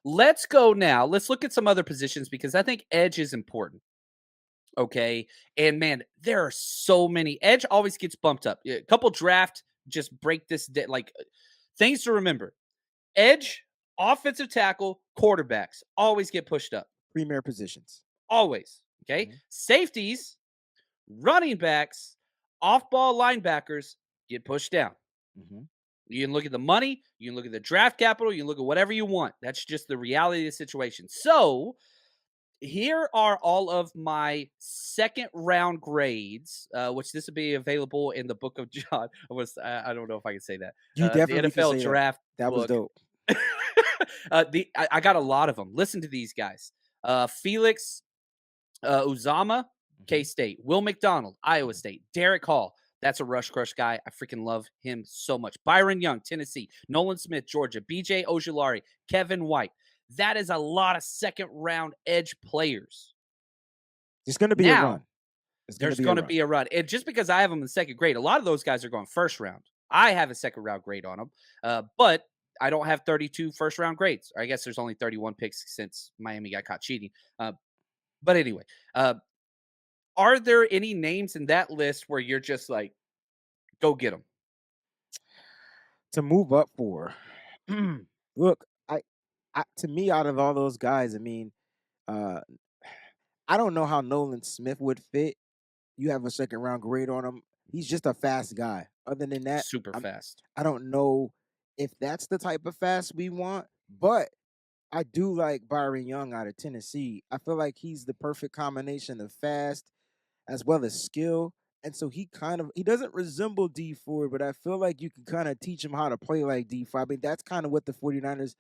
Let's go now. Let's look at some other positions because I think edge is important. Okay. And man, there are so many. Edge always gets bumped up. A couple draft just break this like things to remember. Edge, offensive tackle, quarterbacks always get pushed up. Premier positions. Always. Okay. Mhm, Safeties, running backs, off ball linebackers get pushed down. mhm. You can look at the money, you can look at the draft capital, you can look at whatever you want. That's just the reality of the situation. So, here are all of my second round grades, which this will be available in the book of John. I don't know if I can say that. You The definitely can NFL say that. draft That was book. dope. I got a lot of them. Listen to these guys: Felix Uzama, K Mhm, State; Will McDonald, Iowa mhm. State; Derek Hall. That's a rush crush guy. I freaking love him so much. Byron Young, Tennessee; Nolan Smith, Georgia; BJ Ojulari; Kevin White. That is a lot of second round edge players. It's gonna be a Now, run. It's gonna there's be a going to run. be a run. And just because I have them in second grade, a lot of those guys are going first round. I have a second round grade on them, but I don't have 32 first round grades. I guess there's only 31 picks since Miami got caught cheating. But anyway, uh, are there any names in that list where you're just like, go get them? To move up for. Look, to me, out of all those guys, I mean, uh, I don't know how Nolan Smith would fit. You have a second round grade on him. He's just a fast guy. Other than that, Super I'm fast. I don't know if that's the type of fast we want, but I do like Byron Young out of Tennessee. I feel like he's the perfect combination of fast as well as skill. And so he doesn't resemble D Ford, but I feel like you can kind of teach him how to play like D Ford. I mean, that's kind of what the 49ers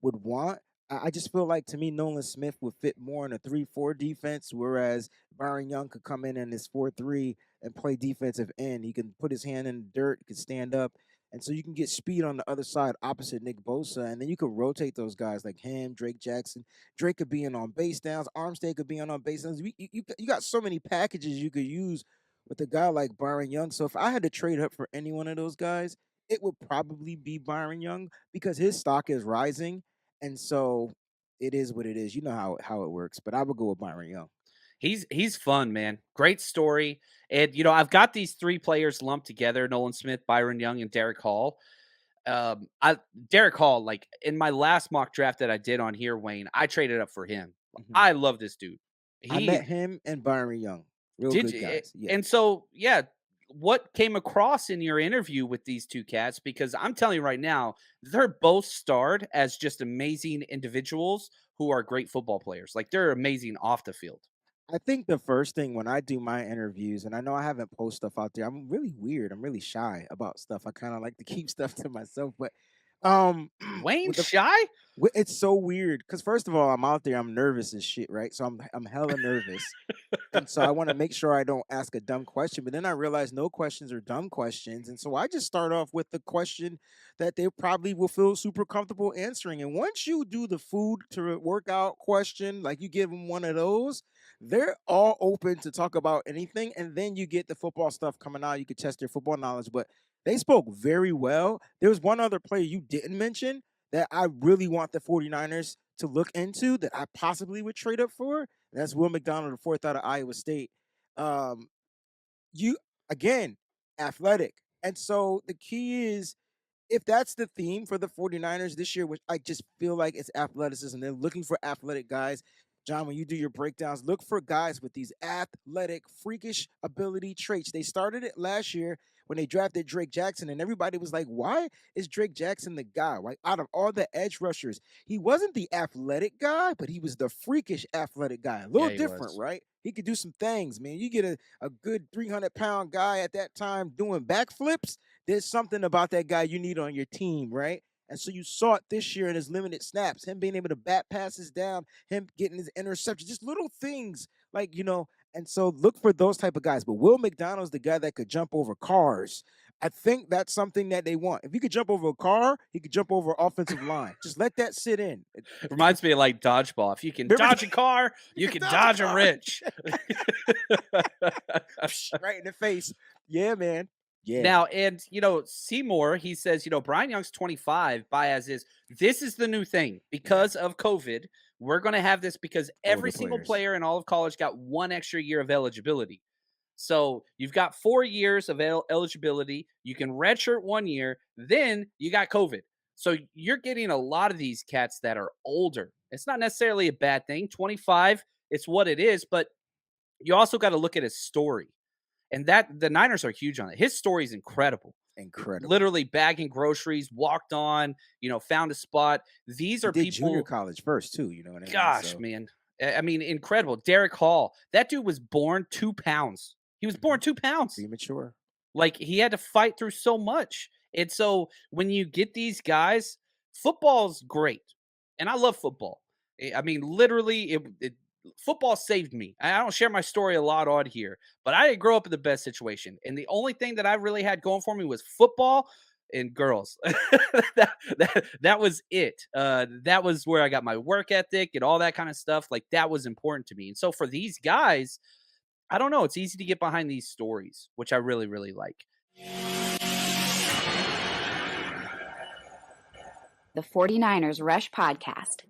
would want. I just feel like to me, Nolan Smith would fit more in a 3-4 defense, whereas Byron Young could come in his 4-3 and play defensive end. He can put his hand in the dirt, he can stand up. And so you can get speed on the other side opposite Nick Bosa. And then you could rotate those guys like him, Drake Jackson. Drake could be in on base downs. Armstead could be in on base downs. You got so many packages you could use with a guy like Byron Young. So if I had to trade up for any one of those guys, it would probably be Byron Young because his stock is rising, and so it is what it is. You know how it works, but I would go with Byron Young. He's fun, man. Great story. And I've got these three players lumped together: Nolan Smith, Byron Young, and Derek Hall. I Derek Hall, like in my last mock draft that I did on here, Wayne, I traded up for him. Mhm. I love this dude. I He met him and Byron Young, real did good you, guys. Yeah. and so yeah. What came across in your interview with these two cats? Because I'm telling you right now, they're both starred as just amazing individuals who are great football players. Like they're amazing off the field. I think the first thing when I do my interviews, and I know I haven't posted stuff out there, I'm really weird. I'm really shy about stuff. I kind of like to keep stuff to myself, but um, Wayne with the Shy? it's so weird because first of all, I'm out there, I'm nervous as shit, right? So I'm hella nervous. And so I want to make sure I don't ask a dumb question. But then I realize no questions are dumb questions. And so I just start off with the question that they probably will feel super comfortable answering. And once you do the food to workout question, like you give them one of those, they're all open to talk about anything. And then you get the football stuff coming out. You could test their football knowledge. But they spoke very well. There was one other player you didn't mention that I really want the 49ers to look into that I possibly would trade up for. That's Will McDonald, the fourth out of Iowa State. Um, you again, athletic. And so the key is if that's the theme for the 49ers this year, which I just feel like it's athleticism, they're looking for athletic guys. John, when you do your breakdowns, look for guys with these athletic, freakish ability traits. They started it last year when they drafted Drake Jackson, and everybody was like, why is Drake Jackson the guy? Like, out of all the edge rushers, he wasn't the athletic guy, but he was the freakish athletic guy. A little Yeah, he different, was. right? He could do some things, man. You get a good 300-pound guy at that time doing backflips, there's something about that guy you need on your team, right? And so you saw it this year in his limited snaps, him being able to bat passes down, him getting his interceptions, just little things like. And so look for those type of guys. But Will McDonald's the guy that could jump over cars. I think that's something that they want. If he could jump over a car, he could jump over offensive line. Just let that sit in. Reminds me of like dodgeball. If you can Remember, dodge a car, you you can can dodge a dodge a car rich. right in the face. Yeah, man. Yeah, Now, and Seymour, he says, Brian Young's 25, Baez is. This is the new thing yeah. because of COVID. We're going to have this because every Older single players. player in all of college got one extra year of eligibility. So you've got 4 years of eligibility. You can redshirt 1 year. Then you got COVID. So you're getting a lot of these cats that are older. It's not necessarily a bad thing. 25, it's what it is. But you also got to look at his story. And that the Niners are huge on it. His story is incredible. Incredible. Literally bagging groceries, walked on, found a spot. These He are did junior people, college first too, you know what I mean? gosh, So, man. I mean, incredible. Derek Hall, that dude was born 2 pounds. He was born mhm, 2 pounds. premature. Like, he had to fight through so much. And so when you get these guys, football's great. And I love football. I mean, literally, football saved me. I don't share my story a lot on here, but I didn't grow up in the best situation. And the only thing that I really had going for me was football and girls. that was it. That was where I got my work ethic and all that kind of stuff. Like, that was important to me. And so for these guys, I don't know. It's easy to get behind these stories, which I really, really like. The 49ers Rush Podcast.